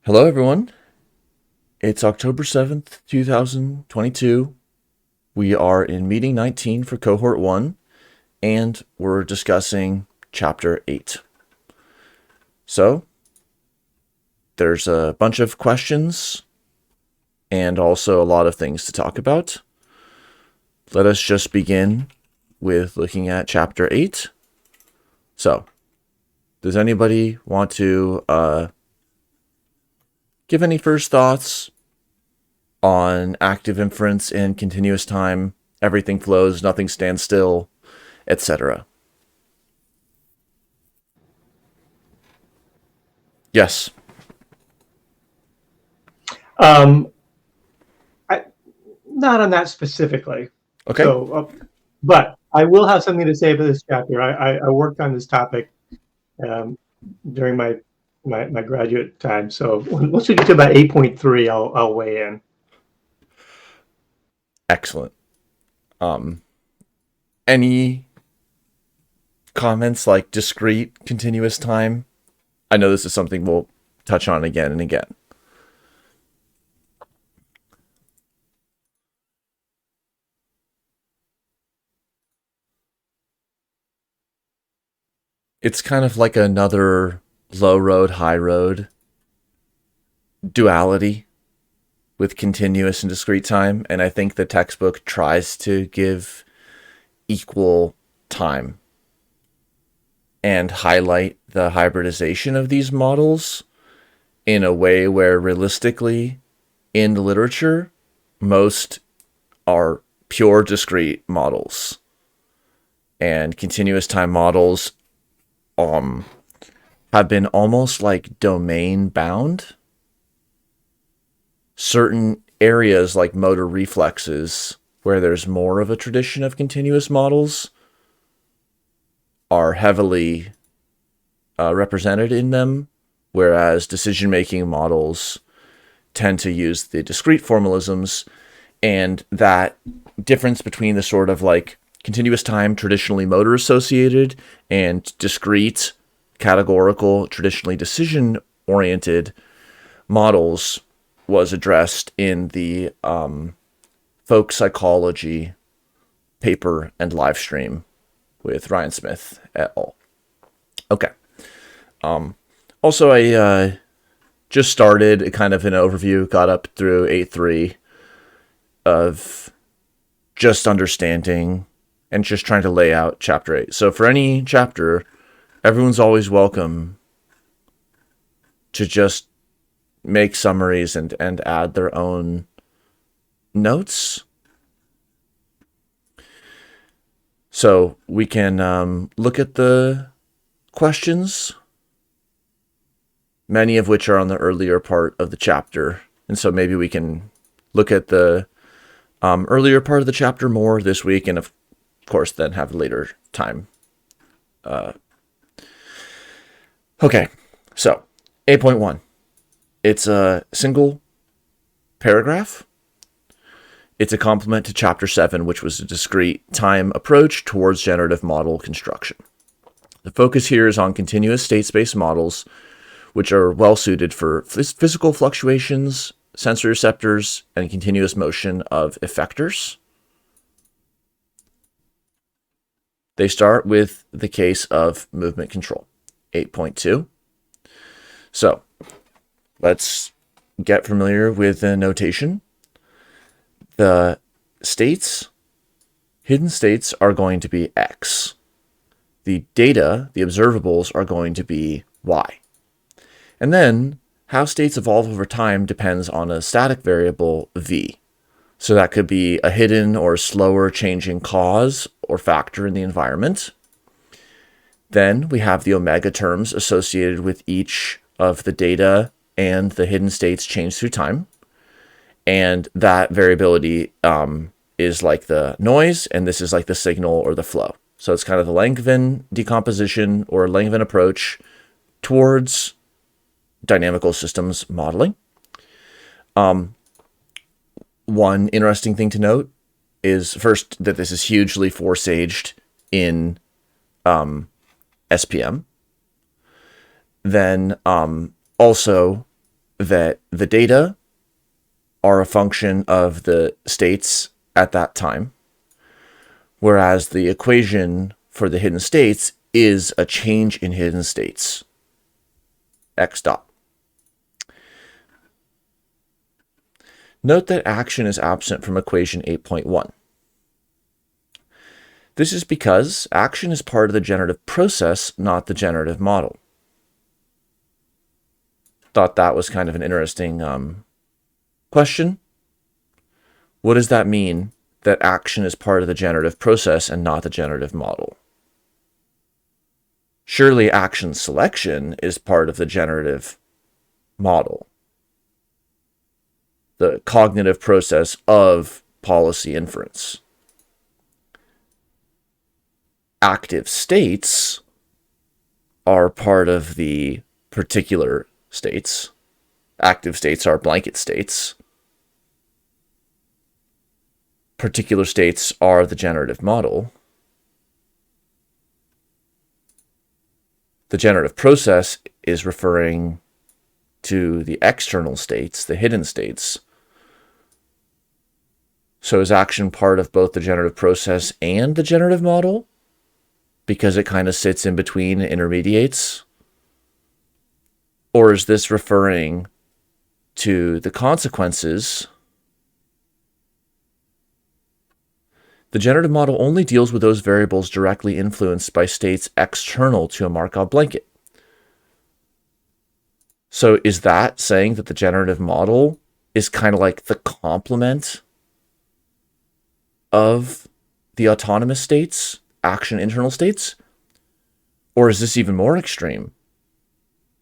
Hello, everyone. It's October 7th, 2022. We are in meeting 19 for Cohort 1, and we're discussing Chapter 8. So, there's a bunch of questions and also a lot of things to talk about. Let us just begin with looking at Chapter 8. So, does anybody want to give any first thoughts on active inference in continuous time? Everything flows, nothing stands still, etc. Yes. Um, Not on that specifically. Okay. But I will have something to say about this chapter. I worked on this topic um, during my graduate time. So once we get to about 8.3, I'll weigh in. Excellent. Any comments like discrete continuous time? I know this is something we'll touch on again and again. It's kind of like another low road, high road duality with continuous and discrete time. And I think the textbook tries to give equal time and highlight the hybridization of these models in a way where realistically in the literature, most are pure discrete models, and continuous time models have been almost like domain bound. Certain areas like motor reflexes, where there's more of a tradition of continuous models, are heavily represented in them, whereas decision-making models tend to use the discrete formalisms. And that difference between the sort of like continuous time, traditionally motor associated, and discrete, categorical, traditionally decision oriented models was addressed in the folk psychology paper and live stream with Ryan Smith et al. Okay. Also, I just started kind of an overview, got up through 8.3 of just understanding and just trying to lay out Chapter 8. So for any chapter, everyone's always welcome to just make summaries and add their own notes. So we can look at the questions, many of which are on the earlier part of the chapter. And so maybe we can look at the earlier part of the chapter more this week, and of course then have later time. Okay, so 8.1. It's a single paragraph. It's a complement to Chapter 7, which was a discrete time approach towards generative model construction. The focus here is on continuous state-space models, which are well suited for physical fluctuations, sensory receptors, and continuous motion of effectors. They start with the case of movement control, 8.2. So let's get familiar with the notation. The states, hidden states, are going to be X. The data, the observables, are going to be Y. And then how states evolve over time depends on a static variable V. So that could be a hidden or slower changing cause or factor in the environment. Then we have the omega terms associated with each of the data and the hidden states change through time. And that variability is like the noise, and this is like the signal or the flow. So it's kind of the Langevin decomposition or Langevin approach towards dynamical systems modeling. One interesting thing to note is first that this is hugely foresaged in SPM. Then also that the data are a function of the states at that time, whereas the equation for the hidden states is a change in hidden states, x dot. Note that action is absent from equation 8.1. This is because action is part of the generative process, not the generative model. Thought that was kind of an interesting question. What does that mean, that action is part of the generative process and not the generative model? Surely action selection is part of the generative model, the cognitive process of policy inference. Active states are part of the particular states. Active states are blanket states. Particular states are the generative model. The generative process is referring to the external states, the hidden states. So is action part of both the generative process and the generative model? Because it kind of sits in between, intermediates? Or is this referring to the consequences? The generative model only deals with those variables directly influenced by states external to a Markov blanket. So is that saying that the generative model is kind of like the complement of the autonomous states, action internal states? Or is this even more extreme?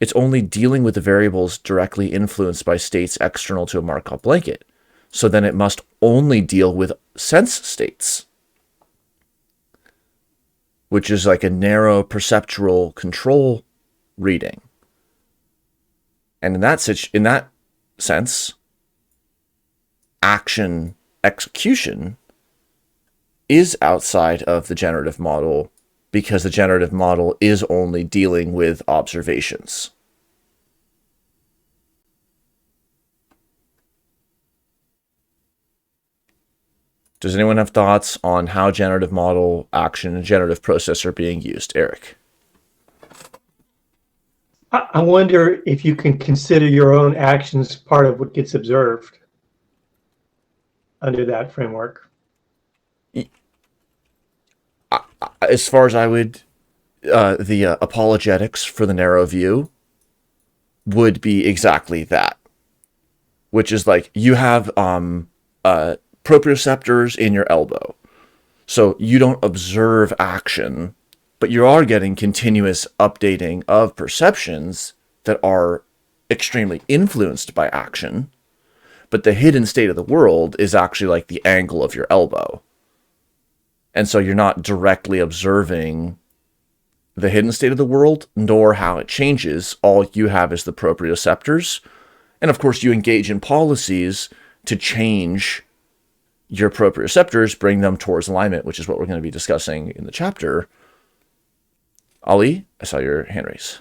It's only dealing with the variables directly influenced by states external to a Markov blanket. So then it must only deal with sense states, which is like a narrow perceptual control reading. And in that sense, action execution is outside of the generative model, because the generative model is only dealing with observations. Does anyone have thoughts on how generative model, action, and generative process are being used? Eric. I wonder if you can consider your own actions part of what gets observed under that framework. As far as I would, the apologetics for the narrow view would be exactly that, which is like you have proprioceptors in your elbow. So you don't observe action, but you are getting continuous updating of perceptions that are extremely influenced by action. But the hidden state of the world is actually like the angle of your elbow. And so you're not directly observing the hidden state of the world, nor how it changes. All you have is the proprioceptors. And of course, you engage in policies to change your proprioceptors, bring them towards alignment, which is what we're going to be discussing in the chapter. Ali, I saw your hand raise.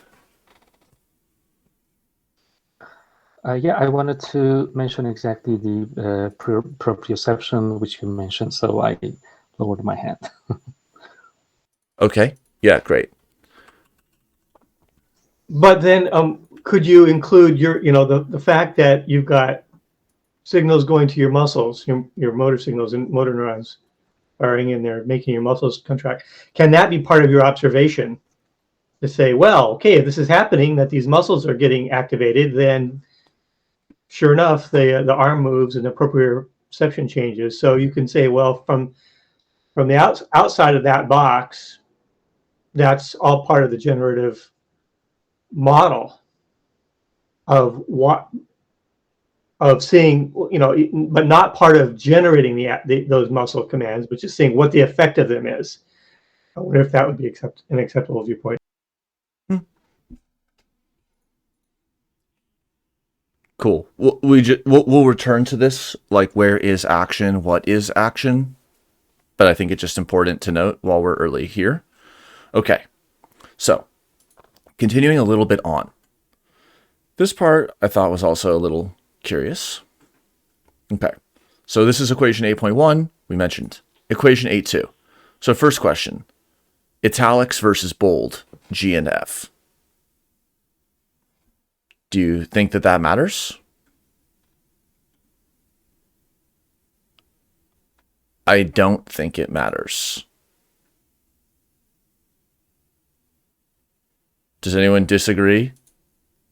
Yeah, I wanted to mention exactly the proprioception, which you mentioned, so I lowered my hand. Okay. Yeah, great. But then could you include the fact that you've got signals going to your muscles, your motor signals and motor neurons firing in there, making your muscles contract? Can that be part of your observation to say, well, okay, if this is happening, that these muscles are getting activated, then sure enough, the arm moves and the proprioception changes. So you can say, well, from the outside of that box, that's all part of the generative model of seeing, but not part of generating those muscle commands, but just seeing what the effect of them is. I wonder if that would be an acceptable viewpoint. Cool. We'll return to this, like where is action, what is action, but I think it's just important to note while we're early here. Okay, so continuing a little bit on. This part I thought was also a little curious. Okay, so this is equation 8.1, we mentioned. Equation 8.2. So first question, italics versus bold, G and F. Do you think that that matters? I don't think it matters. Does anyone disagree?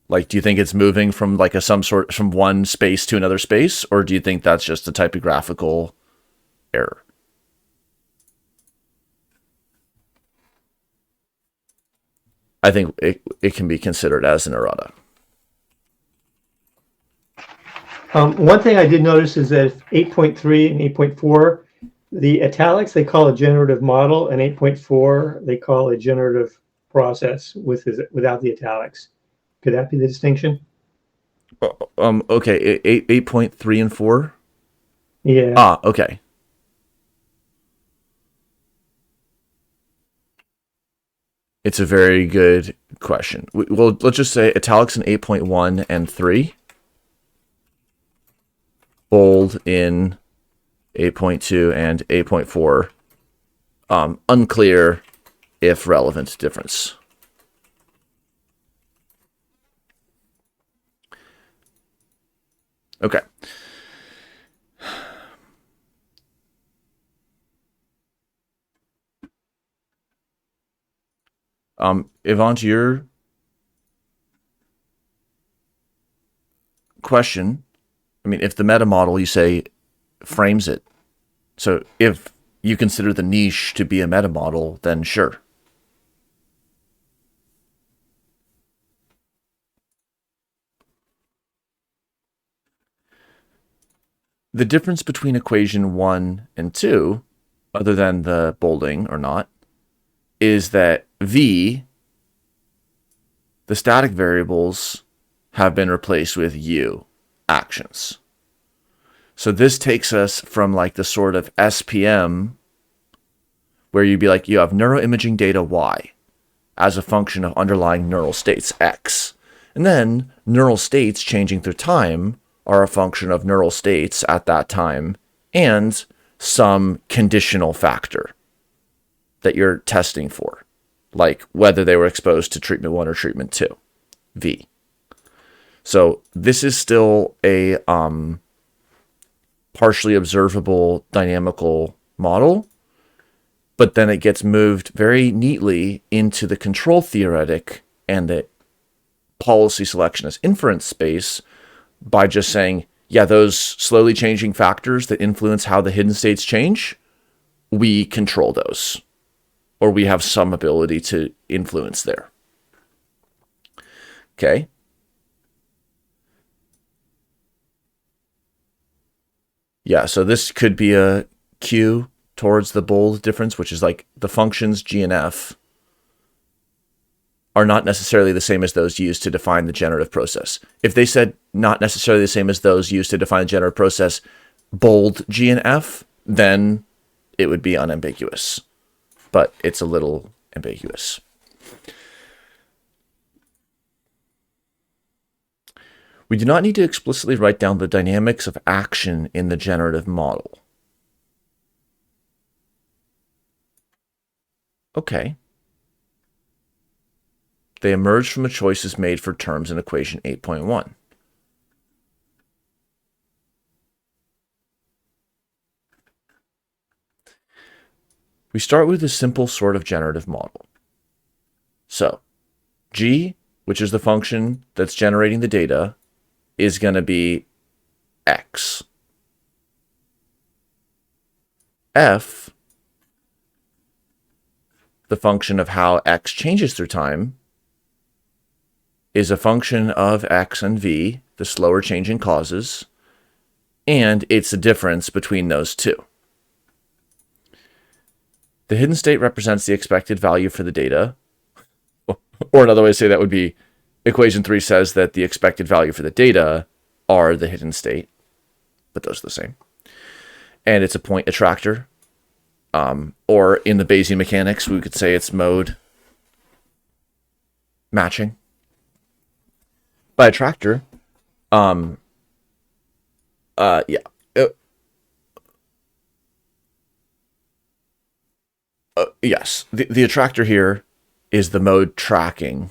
Like, do you think it's moving from like from one space to another space, or do you think that's just a typographical error? I think it can be considered as an errata. One thing I did notice is that 8.3 and 8.4, the italics they call a generative model, and 8.4 they call a generative process without the italics. Could that be the distinction? Okay, 8.3 and 4? Yeah. Okay. It's a very good question. Well, let's just say italics in 8.1 and 3. Bold in 8.2 and 8.4. Unclear if relevant difference. Okay. Yvonne, to your question, I mean, if the meta model, you say, frames it. So if you consider the niche to be a meta model, then sure. The difference between equation 1 and 2, other than the bolding or not, is that V, the static variables, have been replaced with U, actions. So this takes us from like the sort of SPM, where you'd be like, you have neuroimaging data Y as a function of underlying neural states X. And then neural states changing through time are a function of neural states at that time and some conditional factor that you're testing for, like whether they were exposed to treatment 1 or treatment 2, V. So this is still a partially observable dynamical model, but then it gets moved very neatly into the control theoretic and the policy selection as inference space by just saying, yeah, those slowly changing factors that influence how the hidden states change, we control those, or we have some ability to influence there. Okay. Yeah, so this could be a cue towards the bold difference, which is like the functions G and F are not necessarily the same as those used to define the generative process. If they said not necessarily the same as those used to define the generative process, bold G and F, then it would be unambiguous. But it's a little ambiguous. We do not need to explicitly write down the dynamics of action in the generative model. Okay. They emerge from the choices made for terms in equation 8.1. We start with a simple sort of generative model. So, G, which is the function that's generating the data, is going to be X. F, the function of how X changes through time, is a function of X and V, the slower changing causes, and it's a difference between those two. The hidden state represents the expected value for the data, or another way to say that would be equation 3 says that the expected value for the data are the hidden state, but those are the same. And it's a point attractor, or in the Bayesian mechanics, we could say it's mode matching. by attractor, yeah. Yes, the attractor here is the mode tracking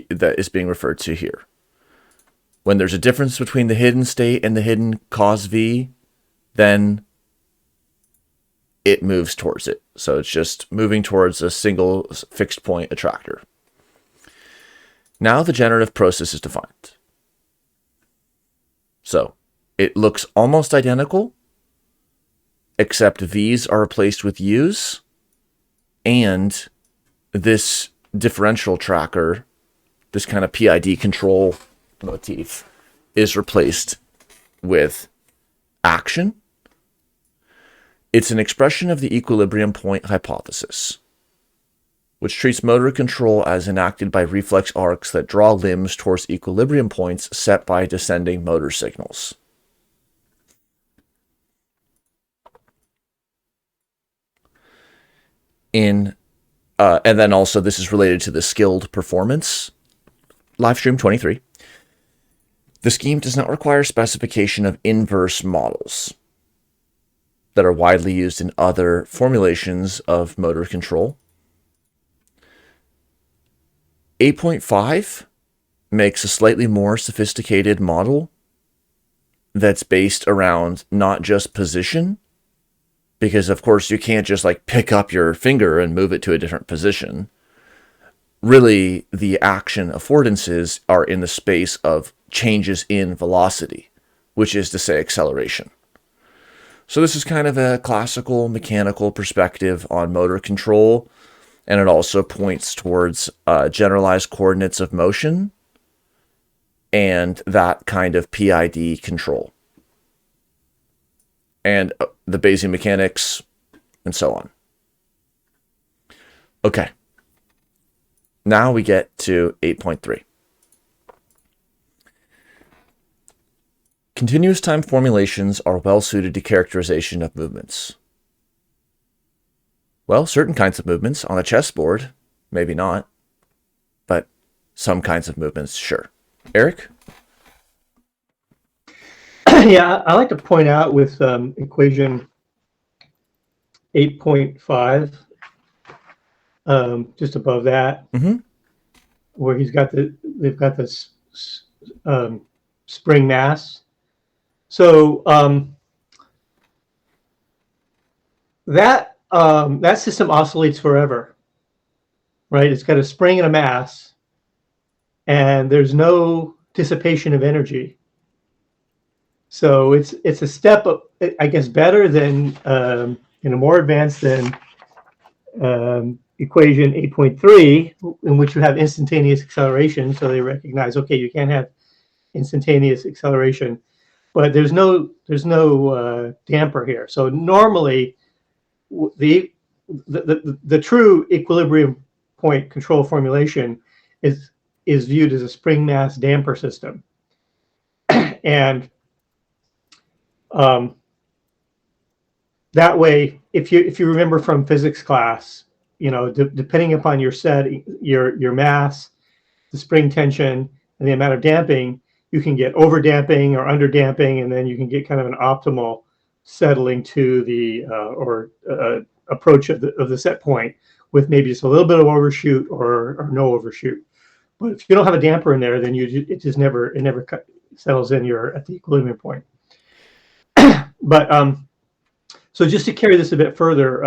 that is being referred to here. When there's a difference between the hidden state and the hidden cos v, then it moves towards it. So it's just moving towards a single fixed point attractor. Now the generative process is defined. So it looks almost identical, except v's are replaced with u's, and this differential tracker, this kind of PID control motif, is replaced with action. It's an expression of the equilibrium point hypothesis, which treats motor control as enacted by reflex arcs that draw limbs towards equilibrium points set by descending motor signals. And then also this is related to the skilled performance livestream 23. The scheme does not require specification of inverse models that are widely used in other formulations of motor control. 8.5 makes a slightly more sophisticated model that's based around not just position, because of course you can't just like pick up your finger and move it to a different position. Really, the action affordances are in the space of changes in velocity, which is to say acceleration. So this is kind of a classical mechanical perspective on motor control, and it also points towards generalized coordinates of motion and that kind of PID control, and the Bayesian mechanics, and so on. Okay. Now we get to 8.3. Continuous time formulations are well suited to characterization of movements. Well, certain kinds of movements on a chessboard, maybe not, but some kinds of movements, sure. Eric? Yeah, I like to point out with equation 8.5, just above that, where they've got this spring mass. So that system oscillates forever, right? It's got a spring and a mass, and there's no dissipation of energy. So it's a step up, I guess, better than more advanced than equation 8.3, in which you have instantaneous acceleration. So they recognize, okay, you can't have instantaneous acceleration, but there's no damper here. So normally, the true equilibrium point control formulation is viewed as a spring mass damper system, and that way, if you remember from physics class, depending upon your mass, the spring tension, and the amount of damping, you can get over damping or under damping, and then you can get kind of an optimal settling to the approach of the set point with maybe just a little bit of overshoot or no overshoot. But if you don't have a damper in there, then it never settles in. You're at the equilibrium point. But so just to carry this a bit further,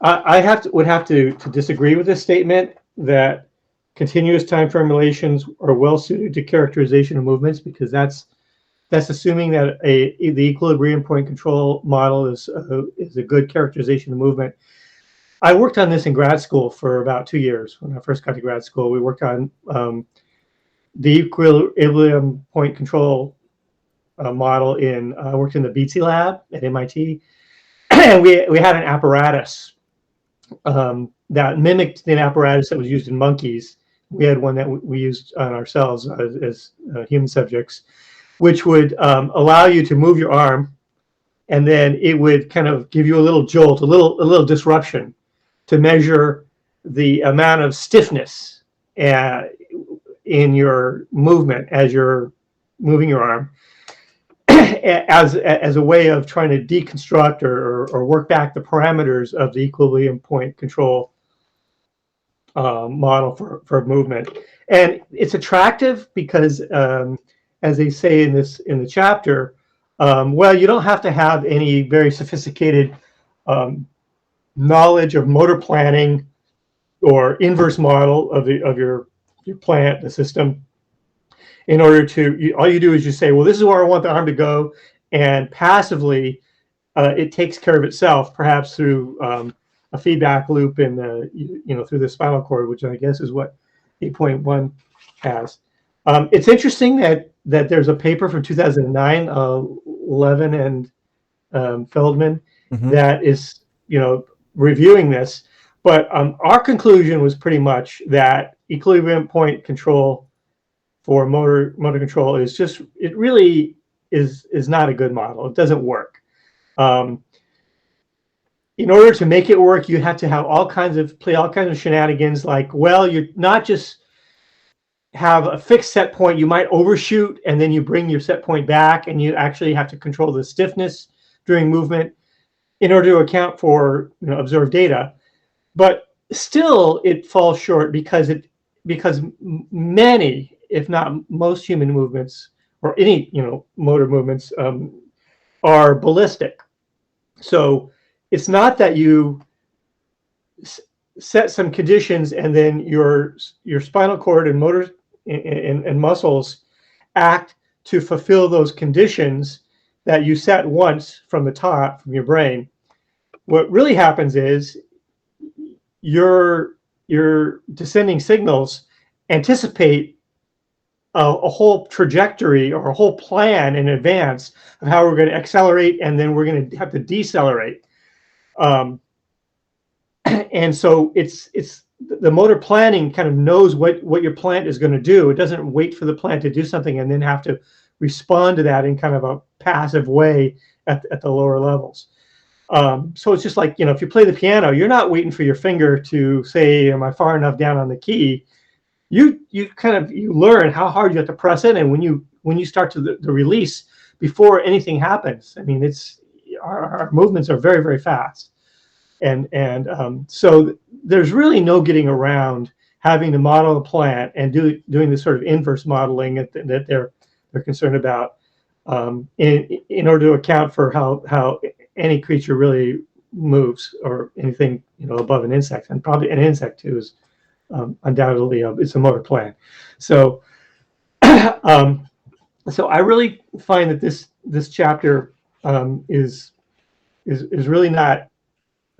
I would have to disagree with this statement that continuous time formulations are well suited to characterization of movements, because that's assuming that the equilibrium point control model is a good characterization of movement. I worked on this in grad school for about 2 years. When I first got to grad school, we worked on the equilibrium point control model I worked in the Beatsy lab at MIT, and we had an apparatus that mimicked the apparatus that was used in monkeys. We had one that we used on ourselves as human subjects, which would allow you to move your arm, and then it would kind of give you a little jolt, a little disruption, to measure the amount of stiffness in your movement as you're moving your arm as a way of trying to deconstruct or work back the parameters of the equilibrium point control model for movement. And it's attractive because, as they say in the chapter, well, you don't have to have any very sophisticated knowledge of motor planning or inverse model of your plant, the system, in order to, all you do is you say, well, this is where I want the arm to go, and passively it takes care of itself, perhaps through a feedback loop in the, through the spinal cord, which I guess is what 8.1 has. It's interesting that there's a paper from 2009, Levin and Feldman, that is, reviewing this. But our conclusion was pretty much that equilibrium point control for motor control is just, it really is not a good model. It doesn't work. In order to make it work, you have to have play all kinds of shenanigans, like, well, you're not just have a fixed set point, you might overshoot and then you bring your set point back, and you actually have to control the stiffness during movement in order to account for observed data. But still it falls short because many, if not most, human movements or any motor movements are ballistic. So it's not that you set some conditions and then your spinal cord and motor and muscles act to fulfill those conditions that you set once from the top, from your brain. What really happens is your descending signals anticipate a whole trajectory or a whole plan in advance of how we're going to accelerate, and then we're going to have to decelerate. And so it's the motor planning kind of knows what your plant is going to do. It doesn't wait for the plant to do something and then have to respond to that in kind of a passive way at the lower levels. So it's just like, if you play the piano, you're not waiting for your finger to say, am I far enough down on the key? You learn how hard you have to press in, and when you start to the release before anything happens. I mean, our movements are very, very fast, and so there's really no getting around having to model the plant and doing this sort of inverse modeling that they're concerned about in order to account for how any creature really moves, or anything above an insect, and probably an insect too is undoubtedly it's a motor plan. So so I really find that this chapter is really not,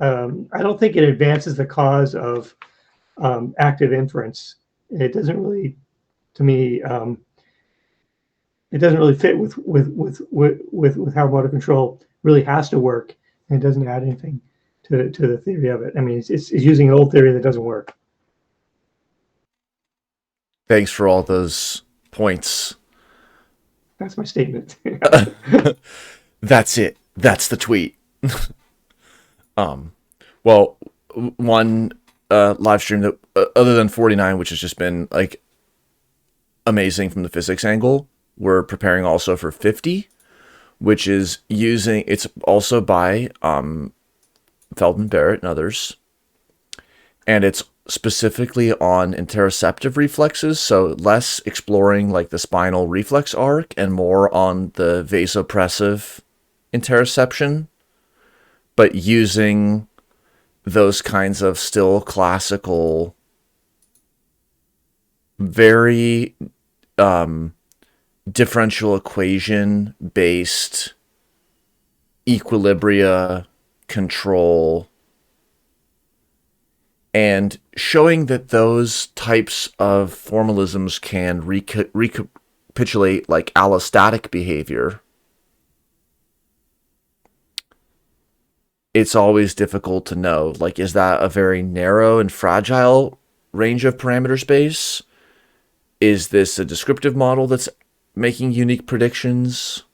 I don't think it advances the cause of active inference. It doesn't really, to me, it doesn't really fit with how motor control really has to work, and it doesn't add anything to the theory of it. I mean, it's using an old theory that doesn't work. Thanks for all those points. That's my statement. That's it. That's the tweet. Well, one live stream that other than 49, which has just been like amazing from the physics angle, we're preparing also for 50, which is it's also by Feldman, Barrett, and others, and it's specifically on interoceptive reflexes, so less exploring like the spinal reflex arc and more on the vasopressive interoception, but using those kinds of still classical, very differential equation based equilibria control, and showing that those types of formalisms can recapitulate like allostatic behavior. It's always difficult to know, like, is that a very narrow and fragile range of parameter space? Is this a descriptive model that's making unique predictions?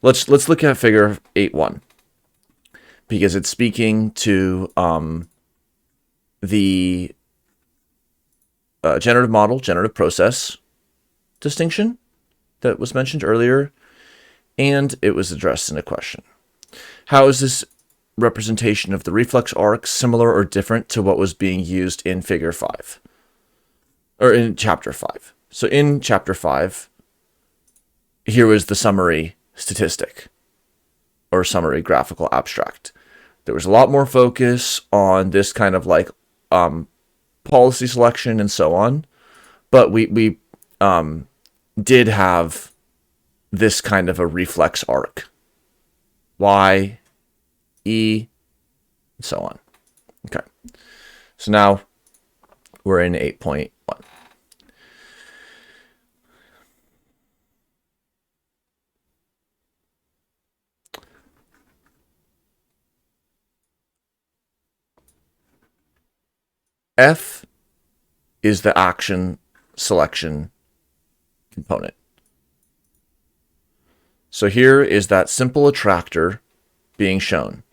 Let's look at figure 8.1, because it's speaking to the generative model, generative process distinction that was mentioned earlier, and it was addressed in a question. How is this representation of the reflex arc similar or different to what was being used in Figure 5? Or in Chapter 5. So in Chapter 5, here was the summary statistic, or summary graphical abstract. There was a lot more focus on this kind of like policy selection and so on, but we did have this kind of a reflex arc. Y, E, and so on. Okay. So now we're in 8.1. F is the action selection component. So here is that simple attractor being shown,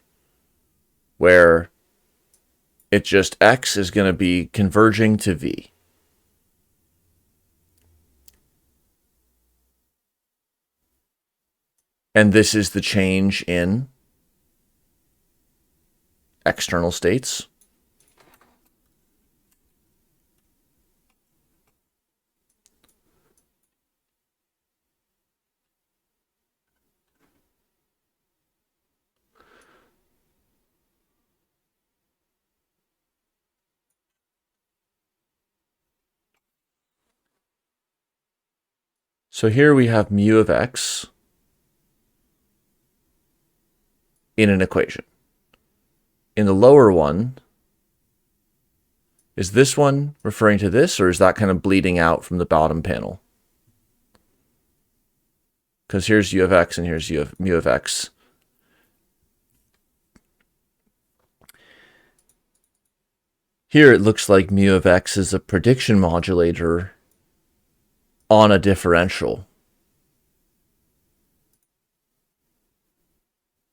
where it just X is going to be converging to V. And this is the change in external states. So here we have mu of X in an equation. In the lower one, is this one referring to this, or is that kind of bleeding out from the bottom panel? Because here's u of X and here's mu of X. Here it looks like mu of X is a prediction modulator on a differential.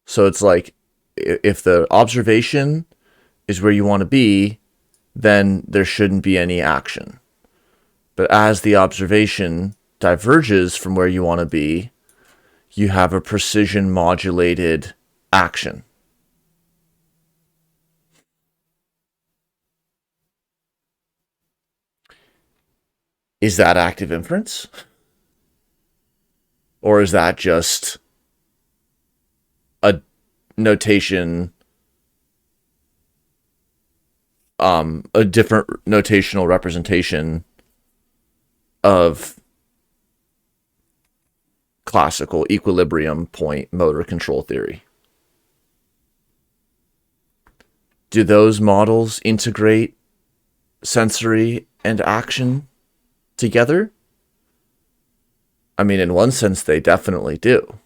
So it's like, if the observation is where you want to be, then there shouldn't be any action. But as the observation diverges from where you want to be, you have a precision modulated action. Is that active inference? Or is that just a notation, a different notational representation of classical equilibrium point motor control theory? Do those models integrate sensory and action together? I mean, in one sense, they definitely do.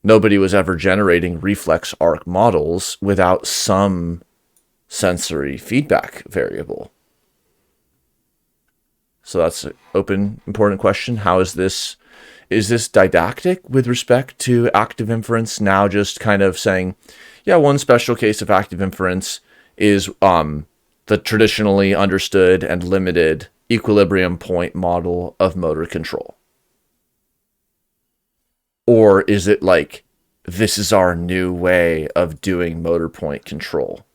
Nobody was ever generating reflex arc models without some sensory feedback variable. So that's an open, important question. How is this didactic with respect to active inference? Now just kind of saying, yeah, one special case of active inference is the traditionally understood and limited equilibrium point model of motor control? Or is it like, this is our new way of doing motor point control?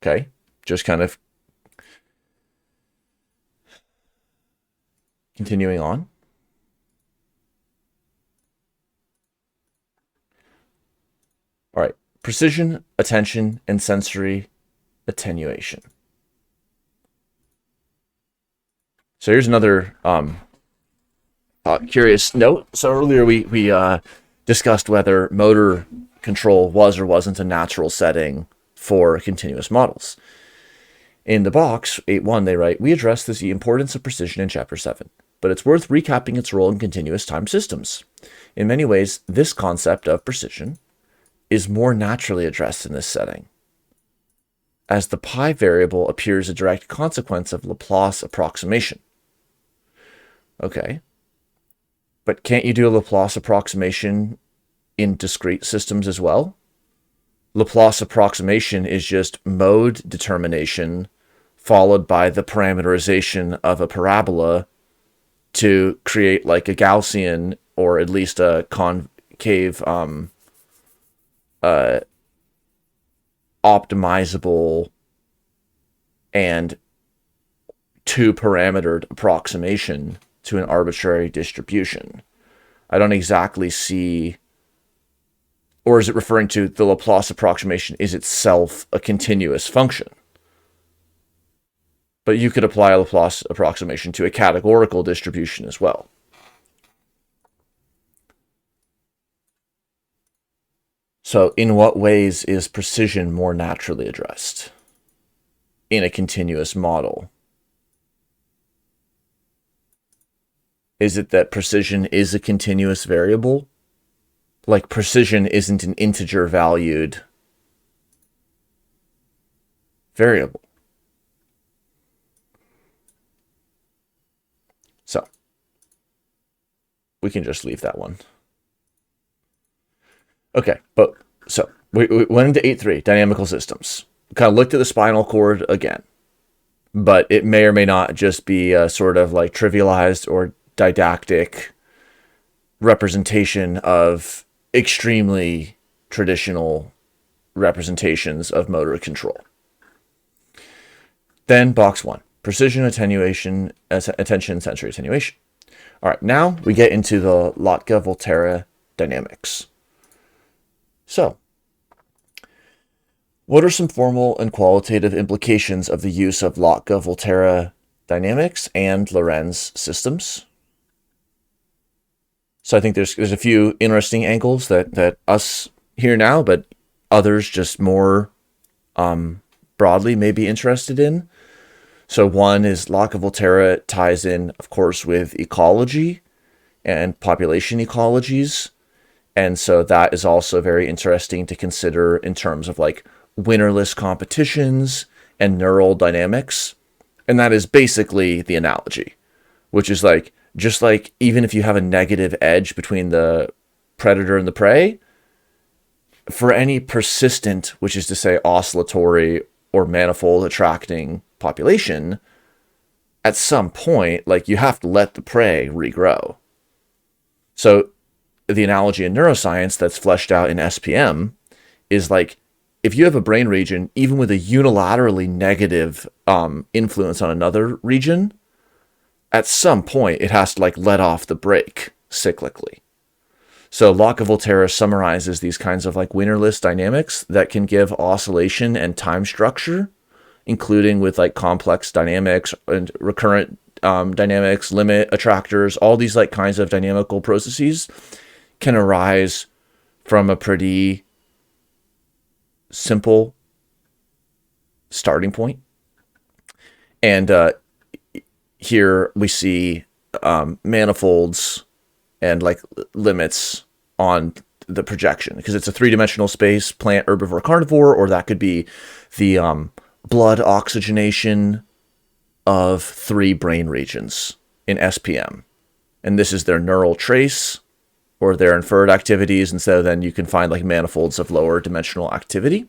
Okay, just kind of continuing on. All right, precision, attention, and sensory attenuation. So here's another curious note. So earlier we discussed whether motor control was or wasn't a natural setting for continuous models. In the box 8.1, they write, we addressed the importance of precision in Chapter 7, but it's worth recapping its role in continuous time systems. In many ways, this concept of precision is more naturally addressed in this setting, as the pi variable appears a direct consequence of Laplace approximation. Okay, but can't you do a Laplace approximation in discrete systems as well? Laplace approximation is just mode determination followed by the parameterization of a parabola to create like a Gaussian or at least a concave optimizable and two-parametered approximation to an arbitrary distribution. I don't exactly see, or is it referring to the Laplace approximation is itself a continuous function? But you could apply a Laplace approximation to a categorical distribution as well. So in what ways is precision more naturally addressed in a continuous model? Is it that precision is a continuous variable? Like precision isn't an integer valued variable. So we can just leave that one. Okay, but so we went into 8.3, dynamical systems. We kind of looked at the spinal cord again, but it may or may not just be a sort of like trivialized or didactic representation of extremely traditional representations of motor control. Then box 1, precision attenuation, attention sensory attenuation. All right, now we get into the Lotka-Volterra dynamics. So, what are some formal and qualitative implications of the use of Lotka-Volterra dynamics and Lorentz systems? So I think there's a few interesting angles that us here now, but others just more broadly may be interested in. So one is Lotka-Volterra ties in, of course, with ecology and population ecologies. And so that is also very interesting to consider in terms of like winnerless competitions and neural dynamics. And that is basically the analogy, which is like, just like even if you have a negative edge between the predator and the prey, for any persistent, which is to say oscillatory or manifold attracting population, at some point, like you have to let the prey regrow. So the analogy in neuroscience that's fleshed out in SPM is like, if you have a brain region, even with a unilaterally negative influence on another region, at some point it has to like let off the brake cyclically. So Lotka-Volterra summarizes these kinds of like winnerless dynamics that can give oscillation and time structure, including with like complex dynamics and recurrent dynamics, limit attractors, all these like kinds of dynamical processes can arise from a pretty simple starting point. And here we see manifolds and like limits on the projection, because it's a three-dimensional space, plant, herbivore, carnivore, or that could be the blood oxygenation of three brain regions in SPM. And this is their neural trace or their inferred activities. And so then you can find like manifolds of lower dimensional activity.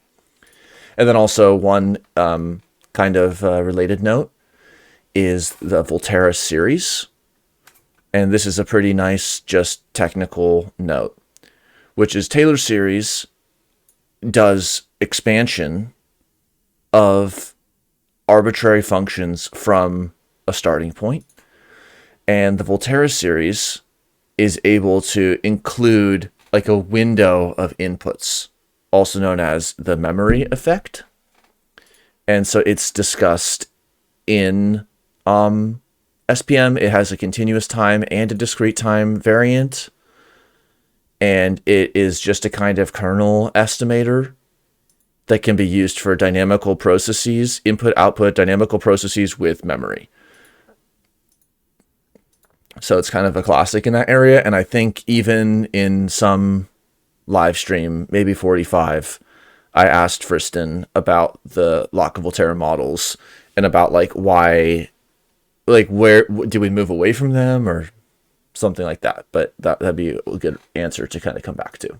And then also one kind of related note is the Volterra series. And this is a pretty nice, just technical note, which is Taylor series does expansion of arbitrary functions from a starting point. And the Volterra series is able to include like a window of inputs, also known as the memory effect. And so it's discussed in SPM. It has a continuous time and a discrete time variant. And it is just a kind of kernel estimator that can be used for dynamical processes, input-output dynamical processes with memory. So it's kind of a classic in that area. And I think even in some live stream, maybe 45, I asked Friston about the Lotka-Volterra models and about like why, like where do we move away from them or something like that. But that'd be a good answer to kind of come back to.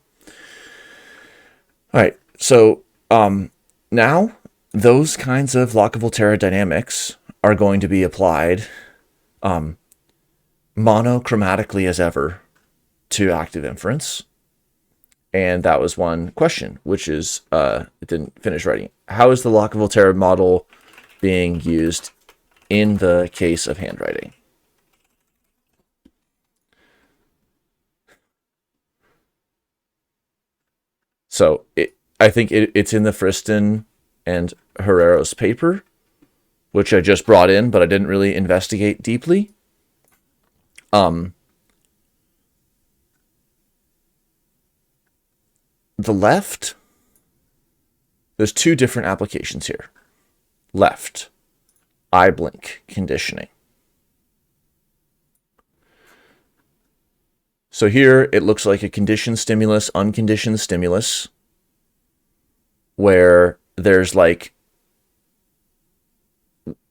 All right. So now those kinds of lockable dynamics are going to be applied monochromatically as ever to active inference. And that was one question, which is, it didn't finish writing. How is the lockable model being used in the case of handwriting? So I think it's in the Friston and Herrero's paper, which I just brought in, but I didn't really investigate deeply. The left, there's two different applications here. Left, eye blink conditioning. So here it looks like a conditioned stimulus, unconditioned stimulus, where there's like,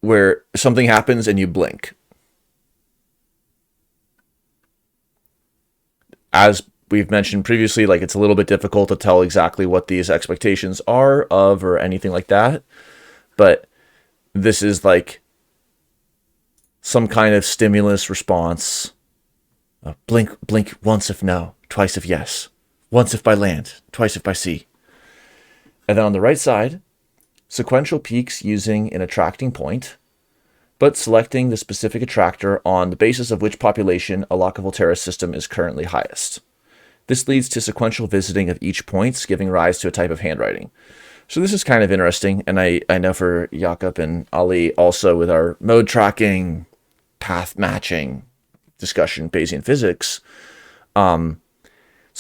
where something happens and you blink. As we've mentioned previously, like it's a little bit difficult to tell exactly what these expectations are of or anything like that. But this is like some kind of stimulus response. Blink, blink once if no, twice if yes, once if by land, twice if by sea. And then on the right side, sequential peaks using an attracting point, but selecting the specific attractor on the basis of which population a lockable system is currently highest. This leads to sequential visiting of each point, giving rise to a type of handwriting. So this is kind of interesting, and I know for Jakob and Ali also with our mode tracking, path matching discussion, Bayesian physics. So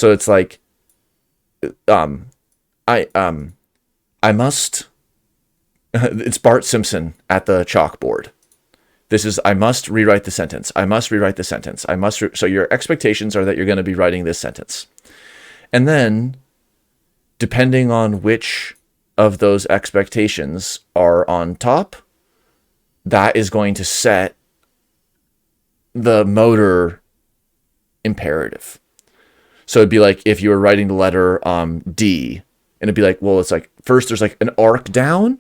it's like, I must. It's Bart Simpson at the chalkboard. This is, I must rewrite the sentence. I must rewrite the sentence. So your expectations are that you're going to be writing this sentence. And then, depending on which of those expectations are on top, that is going to set the motor imperative. So it'd be like if you were writing the letter D, and it'd be like, well, it's like, first there's like an arc down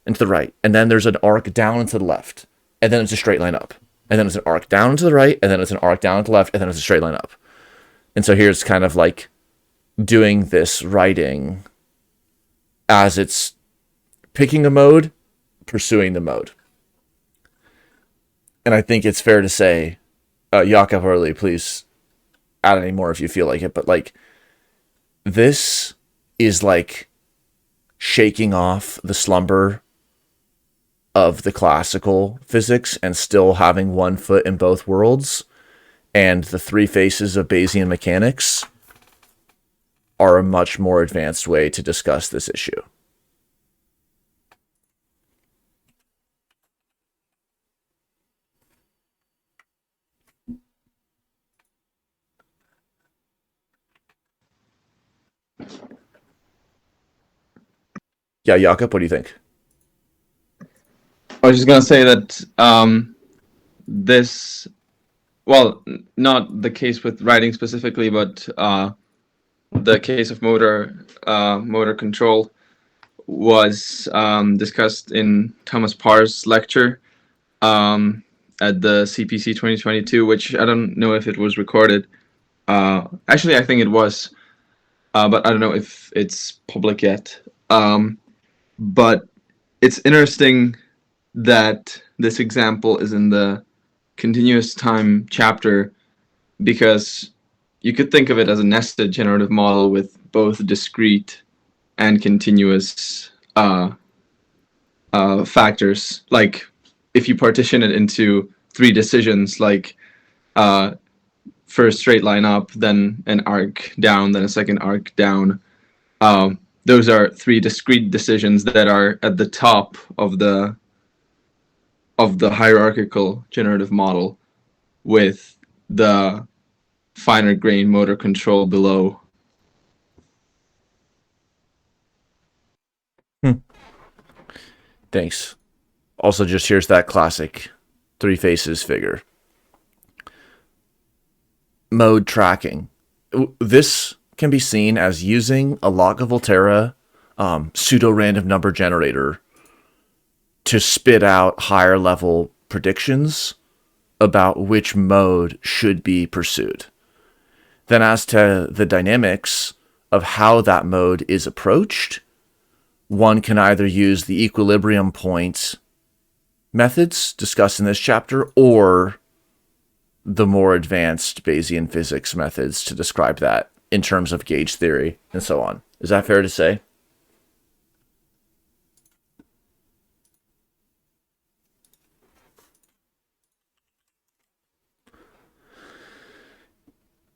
and to the right, and then there's an arc down and to the left, and then it's a straight line up, and then it's an arc down and to the right, and then it's an arc down and to the left, and then it's a straight line up. And so here's kind of like doing this writing as it's picking a mode, pursuing the mode. And I think it's fair to say, Jakob Hurley, please add any more if you feel like it, but like this is like shaking off the slumber of the classical physics and still having one foot in both worlds. And the three faces of Bayesian mechanics are a much more advanced way to discuss this issue. Yeah, Jakob, what do you think? I was just going to say that this, well, not the case with writing specifically, but the case of motor control was discussed in Thomas Parr's lecture at the CPC 2022, which I don't know if it was recorded. Actually, I think it was, but I don't know if it's public yet. But it's interesting that this example is in the continuous time chapter, because you could think of it as a nested generative model with both discrete and continuous factors. Like if you partition it into three decisions, like first straight line up, then an arc down, then a second arc down. Those are three discrete decisions that are at the top of the hierarchical generative model, with the finer grain motor control below. Thanks. Also, just here's that classic three faces figure. Mode tracking. This can be seen as using a log of Volterra pseudo-random number generator to spit out higher level predictions about which mode should be pursued. Then as to the dynamics of how that mode is approached, one can either use the equilibrium point methods discussed in this chapter or the more advanced Bayesian physics methods to describe that in terms of gauge theory and so on. Is that fair to say?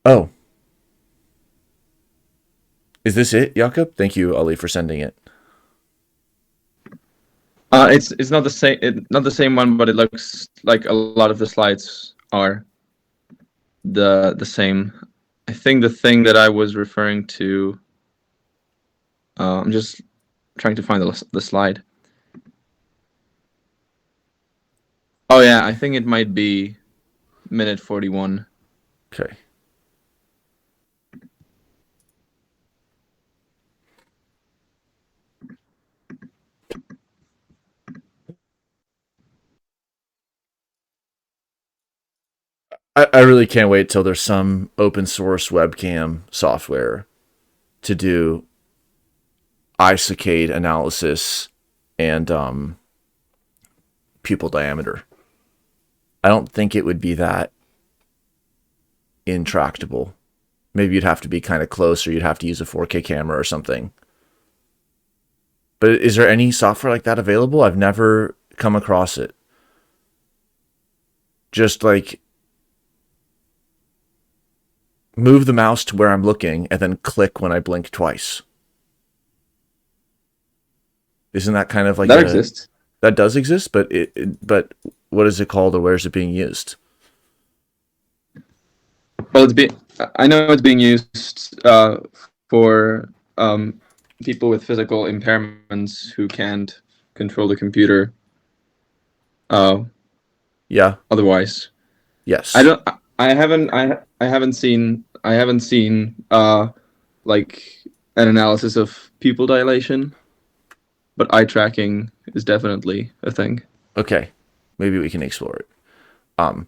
Oh. Is this it, Jakob? Thank you, Ali, for sending it. It's not the same one, but it looks like a lot of the slides are the same. I think the thing that I was referring to, I'm just trying to find the slide. Oh yeah, I think it might be minute 41. Okay. I really can't wait till there's some open source webcam software to do eye saccade analysis and pupil diameter. I don't think it would be that intractable. Maybe you'd have to be kind of close, or you'd have to use a 4K camera or something. But is there any software like that available? I've never come across it. Just like move the mouse to where I'm looking and then click when I blink twice. Isn't that kind of like that exists? That does exist, but but what is it called, or where is it being used? Well, I know it's being used for people with physical impairments who can't control the computer. Yeah. Otherwise. Yes. I haven't seen like an analysis of pupil dilation, but eye tracking is definitely a thing. Okay. Maybe we can explore it. All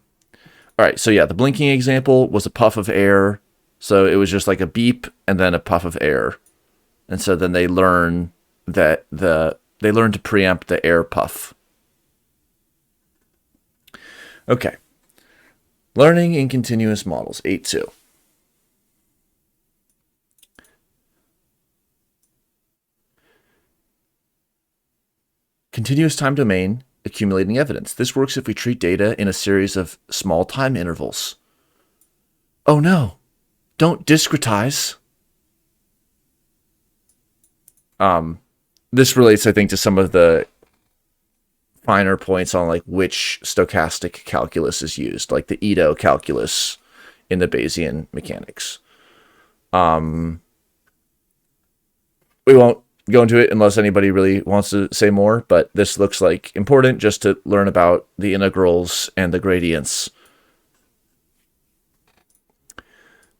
right. So yeah, the blinking example was a puff of air. So it was just like a beep and then a puff of air. And so then they learn that they learn to preempt the air puff. Okay. Learning in continuous models, 8.2. Continuous time domain, accumulating evidence. This works if we treat data in a series of small time intervals. Oh no, don't discretize. This relates, I think, to some of the finer points on like which stochastic calculus is used, like the Ito calculus in the Bayesian mechanics. We won't go into it unless anybody really wants to say more, but this looks like important just to learn about the integrals and the gradients.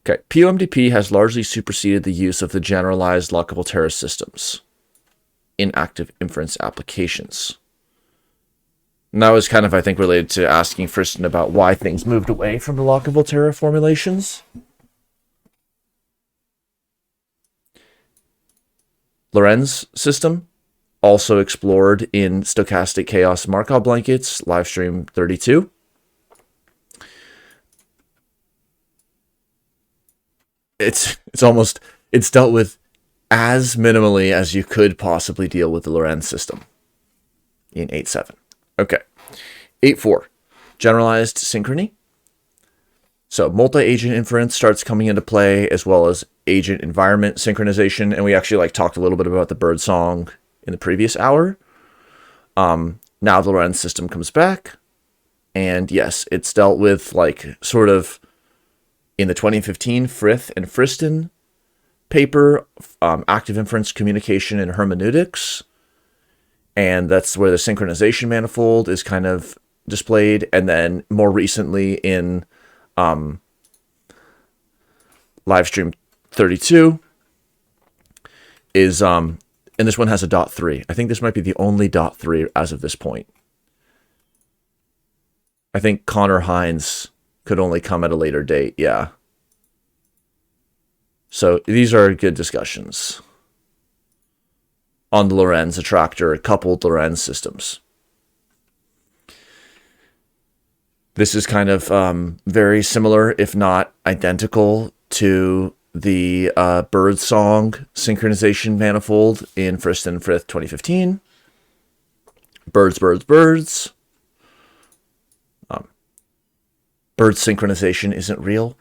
Okay, POMDP has largely superseded the use of the generalized lockable terrace systems in active inference applications. And that was kind of, I think, related to asking Friston about why things moved away from the lockable terra formulations. Lorenz system, also explored in stochastic chaos Markov blankets, livestream 32. It's dealt with as minimally as you could possibly deal with the Lorenz system in 8.7. Okay. 8.4, generalized synchrony. So multi-agent inference starts coming into play, as well as agent environment synchronization. And we actually talked a little bit about the bird song in the previous hour. Now the Lorenz system comes back. And yes, it's dealt with sort of in the 2015 Frith and Friston paper, active inference communication and hermeneutics. And that's where the synchronization manifold is kind of displayed. And then more recently in livestream 32 is And this one has a .3. I think this might be the only .3 as of this point. I think Connor Hines could only come at a later date, yeah. So these are good discussions on the Lorenz attractor coupled Lorenz systems. This is kind of very similar, if not identical, to the Birdsong synchronization manifold in Frist and Frith 2015. Birds, birds, birds. Bird synchronization isn't real.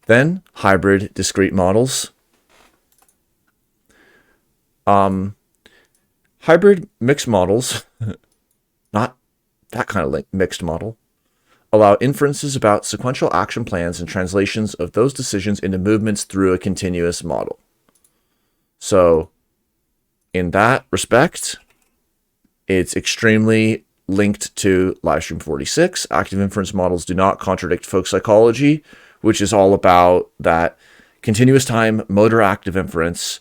Then hybrid discrete models. Hybrid mixed models, not that kind of mixed model, allow inferences about sequential action plans and translations of those decisions into movements through a continuous model. So in that respect, it's extremely linked to Livestream 46. Active inference models do not contradict folk psychology, which is all about that continuous time motor active inference,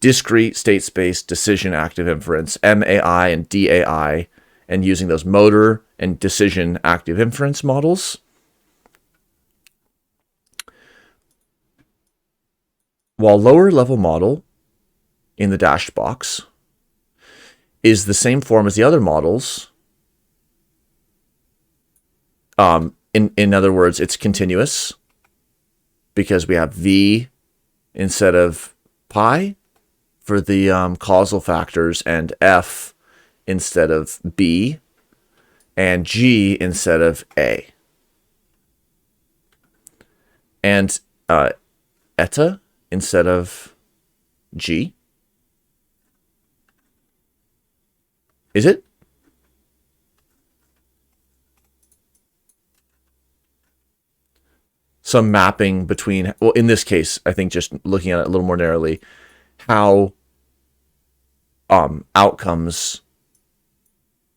discrete state space decision active inference, MAI and DAI, and using those motor and decision active inference models. While lower level model in the dashed box is the same form as the other models, in other words, it's continuous because we have V instead of pi for the causal factors, and F instead of B, and G instead of A. And eta instead of G. Is it? Some mapping between, well, in this case, I think just looking at it a little more narrowly, how outcomes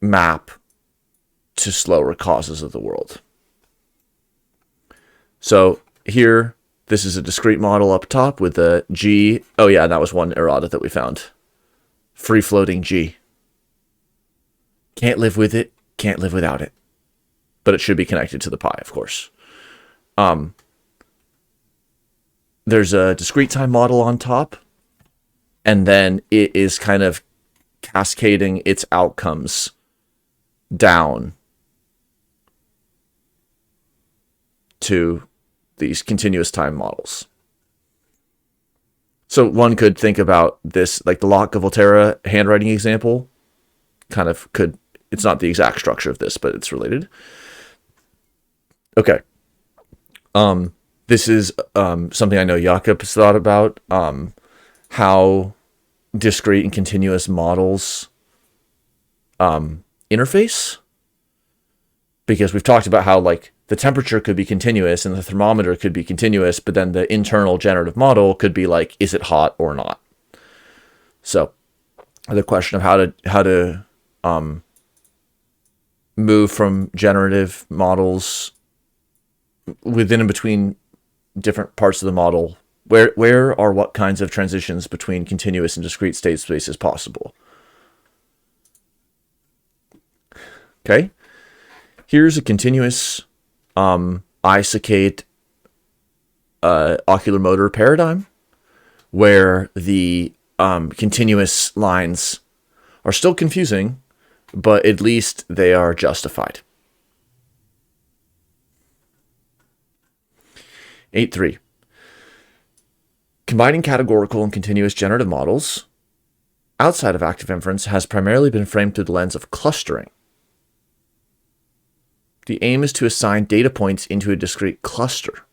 map to slower causes of the world. So here, this is a discrete model up top with a G. Oh yeah, that was one errata that we found. Free floating G. Can't live with it, can't live without it. But it should be connected to the pi, of course. There's a discrete time model on top, and then it is kind of cascading its outcomes down to these continuous time models. So one could think about this, like the Locke of Volterra handwriting example, kind of could, it's not the exact structure of this, but it's related. Okay. This is something I know Jakob has thought about, how discrete and continuous models interface. Because we've talked about how like the temperature could be continuous and the thermometer could be continuous, but then the internal generative model could be like, is it hot or not? So the question of how to move from generative models within and between different parts of the model, where are what kinds of transitions between continuous and discrete state spaces possible? Okay, here's a continuous isochate ocular motor paradigm where the continuous lines are still confusing, but at least they are justified. 8.3. Combining categorical and continuous generative models outside of active inference has primarily been framed through the lens of clustering. The aim is to assign data points into a discrete cluster.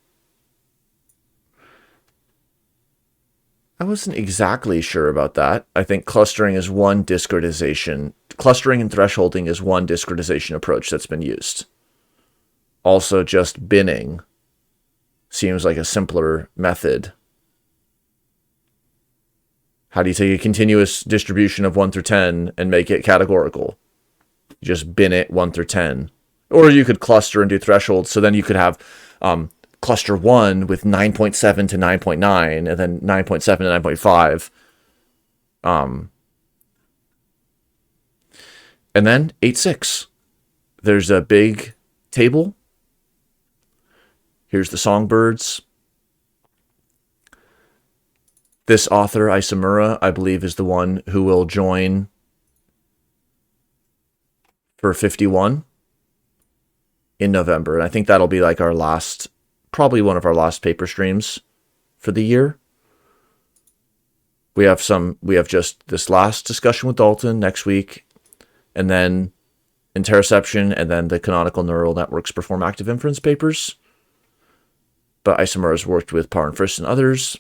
I wasn't exactly sure about that. I think clustering is one discretization. Clustering and thresholding is one discretization approach that's been used. Also, just binning seems like a simpler method. How do you take a continuous distribution of 1 through 10 and make it categorical? You just bin it 1 through 10. Or you could cluster and do thresholds, so then you could have cluster 1 with 9.7 to 9.9 and then 9.7 to 9.5. And then 8.6. There's a big table. Here's the songbirds. This author, Isomura, I believe, is the one who will join for 51 in November. And I think that'll be like our last, probably one of our last paper streams for the year. We have just this last discussion with Dalton next week, and then interoception, and then the canonical neural networks perform active inference papers. But Isomura has worked with Parr and Frist and others.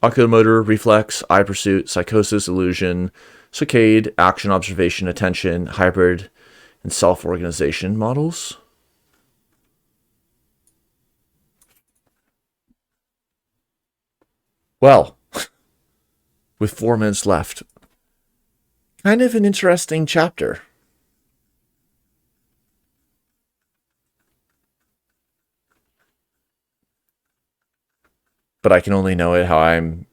Oculomotor, reflex, eye pursuit, psychosis, illusion, saccade, action, observation, attention, hybrid, and self-organization models. Well, with 4 minutes left, kind of an interesting chapter. But I can only know it how I'm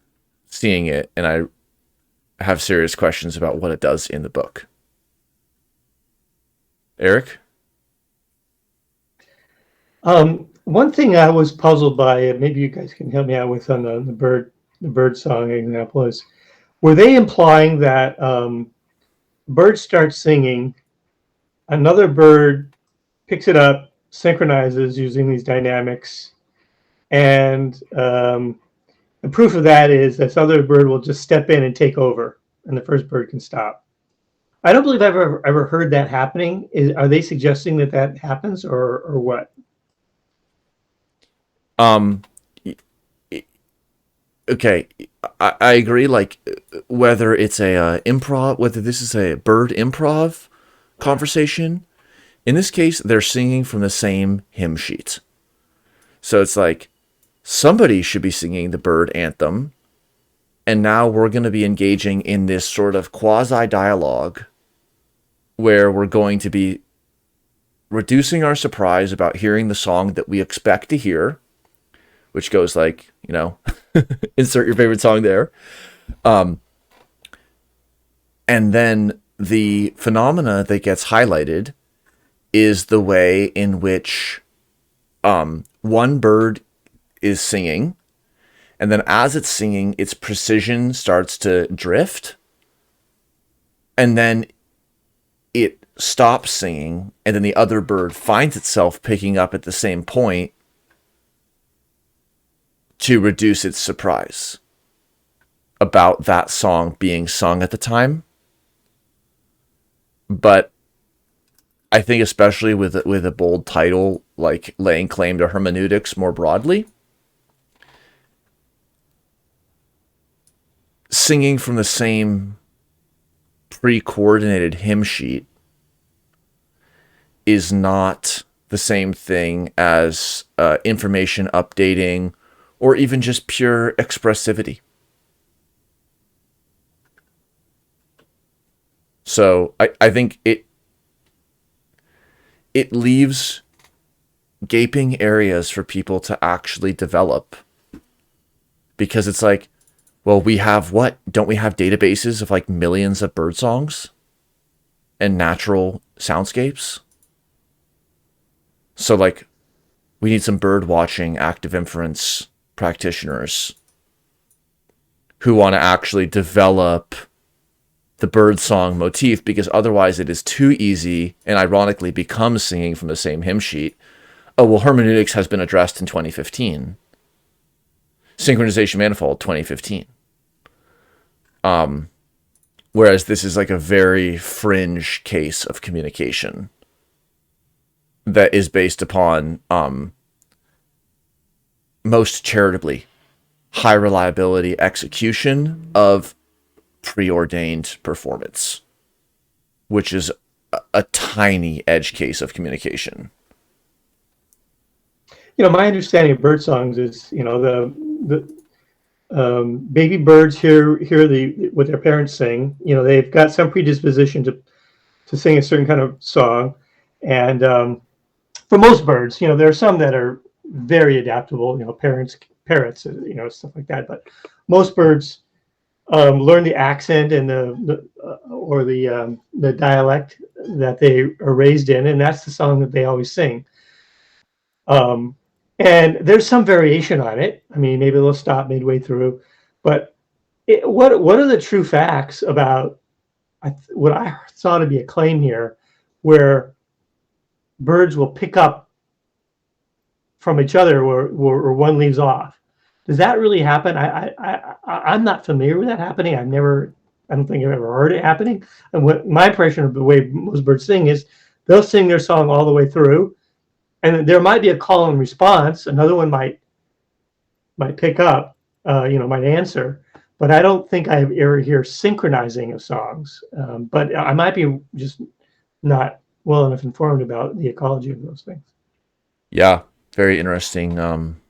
seeing it, and I have serious questions about what it does in the book. Eric? One thing I was puzzled by, maybe you guys can help me out with on the bird song example, is were they implying that bird starts singing, another bird picks it up, synchronizes using these dynamics, and the proof of that is this other bird will just step in and take over, and the first bird can stop. I don't believe I've ever heard that happening. Are they suggesting that happens, or what? Okay, I agree. Like, whether it's a improv, whether this is a bird improv conversation, in this case, they're singing from the same hymn sheet. So it's like, somebody should be singing the bird anthem, and now we're going to be engaging in this sort of quasi-dialogue where we're going to be reducing our surprise about hearing the song that we expect to hear, which goes like, insert your favorite song there. And then the phenomena that gets highlighted is the way in which one bird is singing, and then as it's singing, its precision starts to drift, and then it stops singing, and then the other bird finds itself picking up at the same point to reduce its surprise about that song being sung at the time. But I think especially with a bold title like laying claim to hermeneutics more broadly, singing from the same pre-coordinated hymn sheet is not the same thing as information updating or even just pure expressivity. So I think it leaves gaping areas for people to actually develop, because it's like, well, we have what? Don't we have databases of like millions of bird songs and natural soundscapes? So like, we need some bird watching active inference practitioners who want to actually develop the bird song motif, because otherwise it is too easy and ironically becomes singing from the same hymn sheet. Oh, well, hermeneutics has been addressed in 2015. Synchronization manifold, 2015. Whereas this is like a very fringe case of communication that is based upon, most charitably, high reliability execution of preordained performance, which is a tiny edge case of communication. My understanding of bird songs is, the baby birds hear what their parents sing. They've got some predisposition to sing a certain kind of song, and for most birds, there are some that are very adaptable, parrots, stuff like that. But most birds learn the accent and the dialect that they are raised in, and that's the song that they always sing. And there's some variation on it. I mean, maybe they'll stop midway through, but what are the true facts about what I saw to be a claim here, where birds will pick up from each other where one leaves off? Does that really happen? I'm not familiar with that happening. I don't think I've ever heard it happening. And what my impression of the way most birds sing is they'll sing their song all the way through, and there might be a call and response. Another one might pick up, might answer. But I don't think I ever hear synchronizing of songs. But I might be just not well enough informed about the ecology of those things. Yeah, very interesting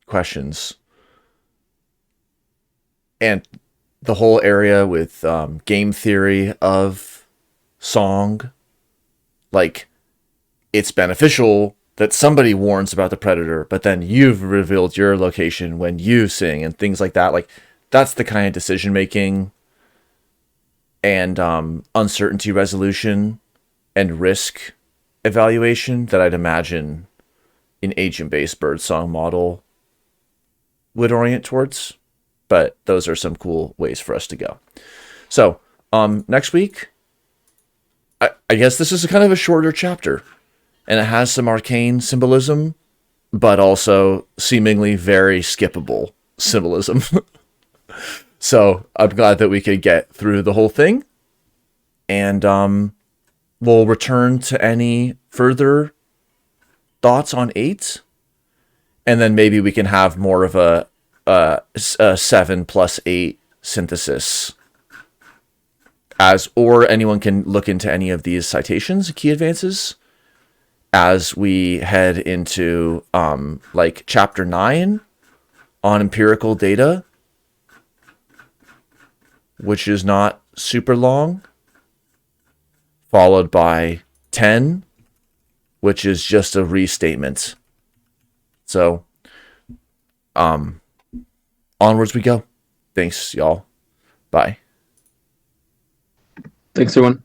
questions. And the whole area with game theory of song, like, it's beneficial that somebody warns about the predator, but then you've revealed your location when you sing and things like that. Like, that's the kind of decision making and uncertainty resolution and risk evaluation that I'd imagine an agent-based birdsong model would orient towards. But those are some cool ways for us to go. So next week, I guess this is kind of a shorter chapter, and it has some arcane symbolism, but also seemingly very skippable symbolism. So I'm glad that we could get through the whole thing, and we'll return to any further thoughts on 8, and then maybe we can have more of a 7+8 synthesis, or anyone can look into any of these citations, key advances, as we head into like chapter 9 on empirical data, which is not super long, followed by 10, which is just a restatement. So onwards we go. Thanks, y'all. Bye. Thanks, everyone.